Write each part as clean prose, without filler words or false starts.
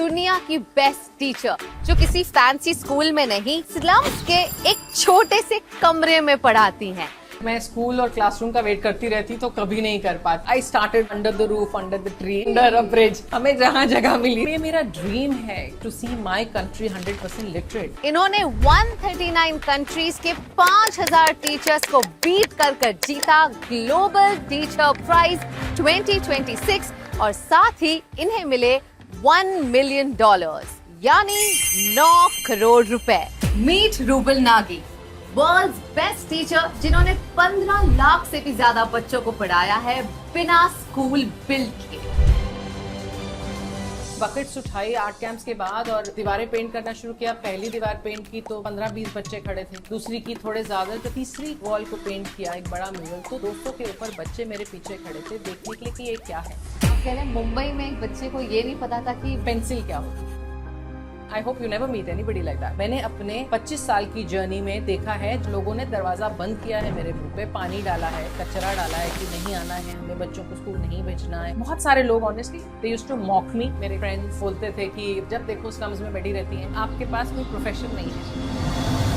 दुनिया की best teacher जो किसी फैंसी स्कूल में नहीं, स्लम्स के एक छोटे से कमरे में पढ़ाती हैं। मैं स्कूल और क्लासरूम का वेट करती रहती तो कभी नहीं कर पाती। I started under the roof, under the tree, under a bridge. हमें जहाँ जगह मिली। ये मेरा ड्रीम है to see my country 100% literate. इन्होंने 139 कंट्रीज के 5000 टीचर्स को बीट कर जीता ग्लोबल टीचर प्राइज 2026 और साथ ही इन्हें मिले $1 मिलियन यानी 9 करोड़ रुपए। Meet Rubal Nagi, world's best teacher जिन्होंने 15 लाख से भी ज्यादा बच्चों को पढ़ाया है बिना स्कूल बिल के। बकेट्स उठाई आर्ट कैंप्स के बाद और दीवारें पेंट करना शुरू किया। पहली दीवार पेंट की तो 15-20 बच्चे खड़े थे, दूसरी की थोड़े ज्यादा, तो तीसरी वॉल को पेंट किया, एक बड़ा म्यूरल। तो 200 के ऊपर बच्चे मेरे पीछे खड़े थे देखने के लिए कि ये क्या है। कह रहे मुंबई में एक बच्चे को ये नहीं पता था कि पेंसिल क्या होती है। I hope you never meet anybody like that. मैंने अपने 25 साल की जर्नी में देखा है लोगों ने दरवाजा बंद किया है, मेरे मुंह पे पानी डाला है, कचरा डाला है कि नहीं आना है, हमें बच्चों को स्कूल नहीं भेजना है। बहुत सारे लोग honestly they used to mock me. मेरे फ्रेंड्स बोलते थे कि जब देखो स्लम्स में बैठी रहती हैं, आपके पास कोई प्रोफेशन नहीं है।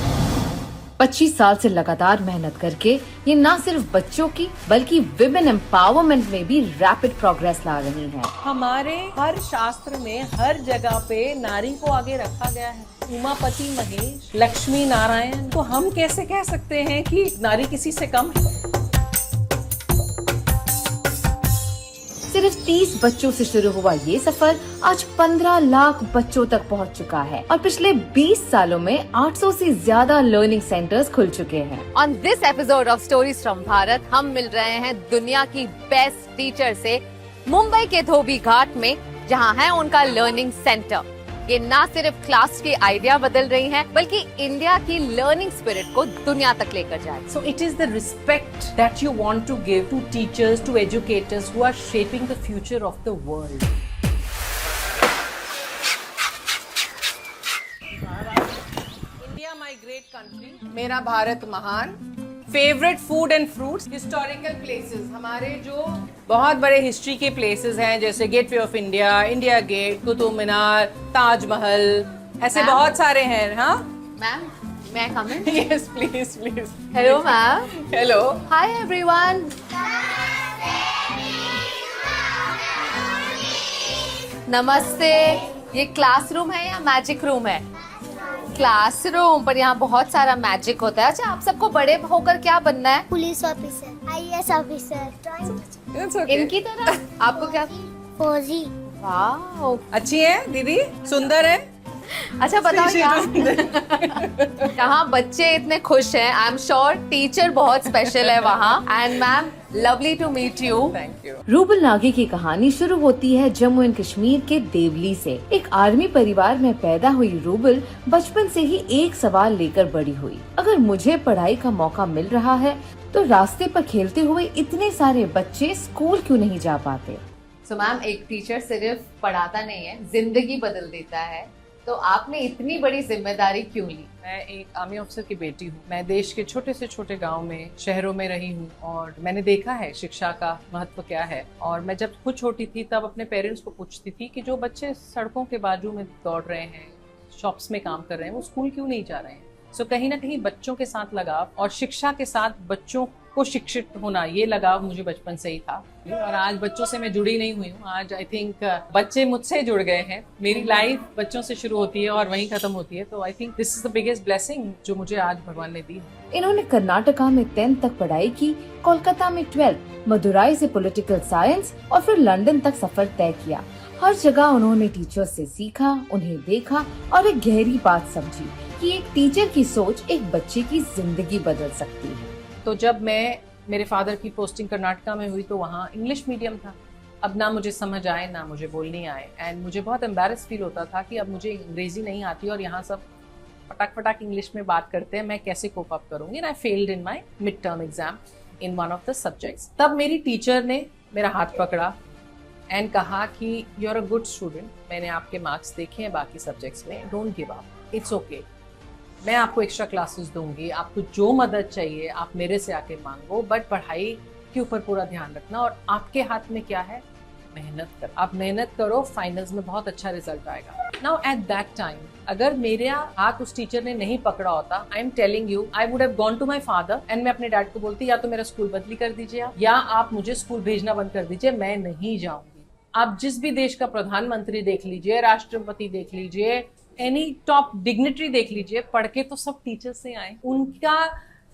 25 साल से लगातार मेहनत करके ये न सिर्फ बच्चों की बल्कि विमेन एम्पावरमेंट में भी रैपिड प्रोग्रेस ला रही हैं। हमारे हर शास्त्र में हर जगह पे नारी को आगे रखा गया है। उमापति महेश, लक्ष्मी नारायण, तो हम कैसे कह सकते हैं कि नारी किसी से कम है? सिर्फ 30 बच्चों से शुरू हुआ ये सफर आज 15 लाख बच्चों तक पहुंच चुका है और पिछले 20 सालों में 800 से ज्यादा लर्निंग सेंटर्स खुल चुके हैं। On this episode of stories from Bharat हम मिल रहे हैं दुनिया की बेस्ट टीचर से मुंबई के धोबी घाट में, जहां है उनका लर्निंग सेंटर। ये ना सिर्फ क्लास के आइडिया बदल रही हैं, बल्कि इंडिया की लर्निंग स्पिरिट को दुनिया तक लेकर जाए। So it is the respect that you want to give to teachers, to educators who are shaping the future of the world. India, my great country. मेरा भारत महान। Favourite food and fruits, historical places, हमारे जो बहुत बड़े history के places हैं जैसे gateway of India, India gate, Qutub Minar, Taj Mahal, ऐसे बहुत सारे हैं। हाँ ma'am, may I come in? Yes, please, please. Hello ma'am. Hello. Hi everyone. नमस्ते। ये क्लासरूम है या मैजिक रूम है? क्लासरूम, पर यहाँ बहुत सारा मैजिक होता है। अच्छा, आप सबको बड़े होकर क्या बनना है? Police officer, IAS officer, It's okay. इनकी तरह आपको क्या? फौजी। वाह, अच्छी है दीदी, सुंदर है। अच्छा बताओ यहाँ बच्चे इतने खुश हैं। आई एम श्योर टीचर बहुत स्पेशल है वहाँ। And ma'am, lovely to meet you. Thank you. Rubal Nagi की कहानी शुरू होती है जम्मू एंड कश्मीर के देवली से। एक आर्मी परिवार में पैदा हुई रूबल बचपन से ही एक सवाल लेकर बड़ी हुई, अगर मुझे पढ़ाई का मौका मिल रहा है तो रास्ते पर खेलते हुए इतने सारे बच्चे स्कूल क्यों नहीं जा पाते? सो मैम, एक टीचर सिर्फ पढ़ाता नहीं है, जिंदगी बदल देता है। तो आपने इतनी बड़ी जिम्मेदारी क्यों ली? मैं एक आर्मी अफसर की बेटी हूँ। मैं देश के छोटे से छोटे गांव में, शहरों में रही हूँ और मैंने देखा है शिक्षा का महत्व क्या है। और मैं जब खुद छोटी थी तब अपने पेरेंट्स को पूछती थी कि जो बच्चे सड़कों के बाजू में दौड़ रहे हैं, शॉप्स में काम कर रहे हैं, वो स्कूल क्यों नहीं जा रहे हैं? सो कहीं ना कहीं बच्चों के साथ लगाव और शिक्षा के साथ बच्चों को शिक्षित होना, ये लगाव मुझे बचपन से ही था। और आज बच्चों से मैं जुड़ी नहीं हुई हूँ। आज आई थिंक बच्चे मुझसे जुड़ गए हैं। मेरी लाइफ बच्चों से शुरू होती है और वहीं खत्म होती है। तो I think this is the biggest blessing जो मुझे आज भगवान ने दी है। इन्होंने कर्नाटका में 10th तक पढ़ाई की, कोलकाता में 12th, मदुराई से पॉलिटिकल साइंस और फिर लंदन तक सफर तय किया। हर जगह उन्होंने टीचर्स से सीखा, उन्हें देखा और एक गहरी बात समझी कि एक टीचर की सोच एक बच्चे की जिंदगी बदल सकती है। तो जब मेरे फादर की पोस्टिंग कर्नाटका में हुई तो वहाँ इंग्लिश मीडियम था। अब ना मुझे समझ आए ना मुझे बोलनी आए, एंड मुझे बहुत एम्बैरेस फील होता था कि अब मुझे अंग्रेजी नहीं आती और यहाँ सब फटाक फटाक इंग्लिश में बात करते हैं, मैं कैसे कोप अप करूँगी। And I failed in my mid term exam in one of the subjects. तब मेरी टीचर ने मेरा हाथ पकड़ा एंड कहा कि you are a good student, मैंने आपके मार्क्स देखे हैं बाकी सब्जेक्ट्स में, don't give up, it's okay, मैं आपको एक्स्ट्रा क्लासेस दूंगी, आपको जो मदद चाहिए आप मेरे से आके मांगो, बट पढ़ाई के ऊपर पूरा ध्यान रखना और आपके हाथ में क्या है, मेहनत करो, आप मेहनत करो, फाइनल्स में बहुत अच्छा रिजल्ट आएगा। नाउ एट दैट टाइम अगर मेरा हाथ उस टीचर ने नहीं पकड़ा होता, I am telling you, I would have gone to my father and मैं अपने डैड को बोलती या तो मेरा स्कूल बदली कर दीजिए या आप मुझे स्कूल भेजना बंद कर दीजिए, मैं नहीं जाऊंगी। आप जिस भी देश का प्रधानमंत्री देख लीजिए, राष्ट्रपति देख लीजिए, एनी टॉप डिग्निटरी देख लीजिए, पढ़ के तो सब टीचर से आए। उनका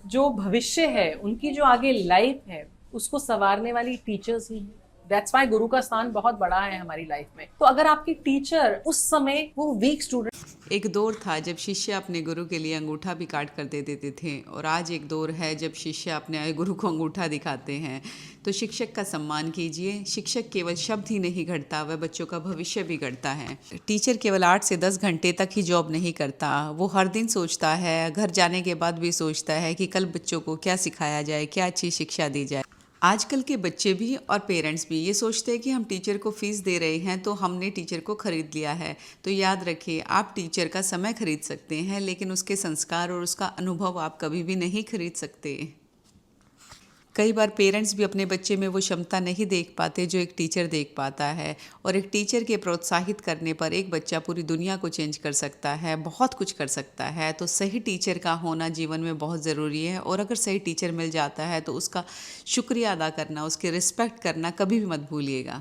जो भविष्य है, उनकी जो आगे लाइफ है, उसको संवारने वाली टीचर्स ही हैं। दैट्स वाई गुरु का स्थान बहुत बड़ा है हमारी लाइफ में। तो अगर आपकी टीचर उस समय वो वीक स्टूडेंट। एक दौर था जब शिष्य अपने गुरु के लिए अंगूठा भी काट कर दे देते थे, और आज एक दौर है जब शिष्य अपने गुरु को अंगूठा दिखाते हैं। तो शिक्षक का सम्मान कीजिए। शिक्षक केवल शब्द ही नहीं गढ़ता, वह बच्चों का भविष्य भी गढ़ता है। टीचर केवल 8 से 10 घंटे तक ही जॉब नहीं करता, वो हर दिन सोचता है, घर जाने के बाद भी सोचता है कि कल बच्चों को क्या सिखाया जाए, क्या अच्छी शिक्षा दी जाए। आजकल के बच्चे भी और पेरेंट्स भी ये सोचते हैं कि हम टीचर को फीस दे रहे हैं तो हमने टीचर को खरीद लिया है। तो याद रखिए, आप टीचर का समय खरीद सकते हैं, लेकिन उसके संस्कार और उसका अनुभव आप कभी भी नहीं खरीद सकते। कई बार पेरेंट्स भी अपने बच्चे में वो क्षमता नहीं देख पाते जो एक टीचर देख पाता है, और एक टीचर के प्रोत्साहित करने पर एक बच्चा पूरी दुनिया को चेंज कर सकता है, बहुत कुछ कर सकता है। तो सही टीचर का होना जीवन में बहुत ज़रूरी है, और अगर सही टीचर मिल जाता है तो उसका शुक्रिया अदा करना, उसके रिस्पेक्ट करना कभी भी मत भूलिएगा।